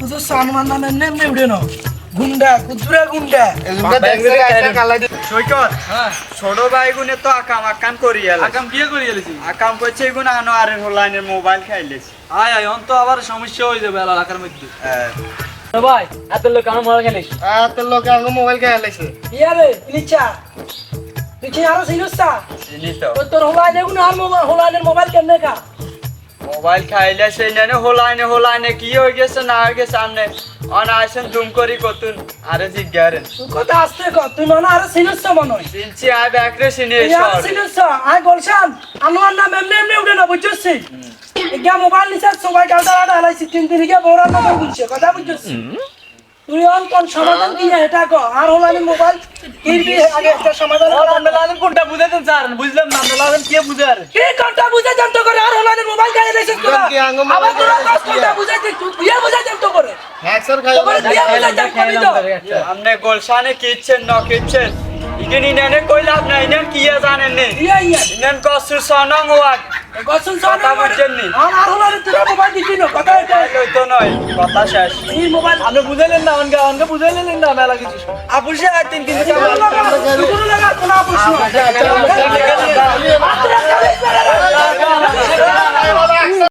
কুজো সানমান না নেমনে উড়ে না গুন্ডা কুজুরা গুন্ডা সৈকত ছোট ভাই গুনে তো আকাম করি আকাম কি করি গেলিছি আকাম করছে এগুলো আনো আর হলাইনের মোবাইল খাইলেছি আয় আয় অন্ত আবার সমস্যা হয়ে যাবে এলাকার মধ্যে তো ভাই এত লোক আমার মোবাইল খেলিস তোর লোক আঙ্গ মোবাইল খাইলেছে ইয়ারে ইলিচা তুই কি আরো সিনুসা চিনি তো তোর হোলাইনে গুন আর হোলাইনের মোবাইল কেমনে কা মোবাইল খাইলে সেই নেনে হলাইনে কি হয়ে গেছে না হয়ে গেছে সামনে অনাসেন জুম করি কতুন আরে জিজ্ঞারেন তুই কথা আসতে কর তুই মনে আরো সিনুসা মনে হয় চিনছি আয় ব্যাকরে চিনি ইয়ার সিনুসা আই গোলশান আনোয়ার নাম এমনি উড়ে না বুঝছিস এগা মোবাইল নিছে সবাই গালটা আলাইছি 3 দিন গিয়া বড় নাম বুঝছে কথা বুঝছিস তুই অন কোন সমাধান কি এটা কো আর হোলাইনের মোবাইল কিরবি আগে একটা সমাধান মেলালেন কোনটা বুঝাতেন স্যার বুঝলাম না মেলালেন কে বুঝে আর কি কোনটা বুঝে জানতো করে আর হোলাইনের মোবাইল গায়ে রেছিস তোরা আবার তোরা কোনটা বুঝে তুই বিয়ে বুঝে জানতো করে হ্যাকসার তোরা বিয়ে বুঝে জানতো করি তো আমনে গোলশানে কিচ্ছেন ন কিচ্ছেন ইগিনি নেনে কইলাম না ইনেন কি জানেন নে ইয়া ইনেন কসুর সনং ওয়াট গসন কথা বুঝছেন নি আর হোলাইনের তোরা মোবাইল দিবি না কথা এটা তো নয় কথা শেষ এই মোবাইল আপনি বুঝাইলেন না অনকে বুঝাইলেন না মেলা কিছু আপুসে 3 দিন লাগা কোন প্রশ্ন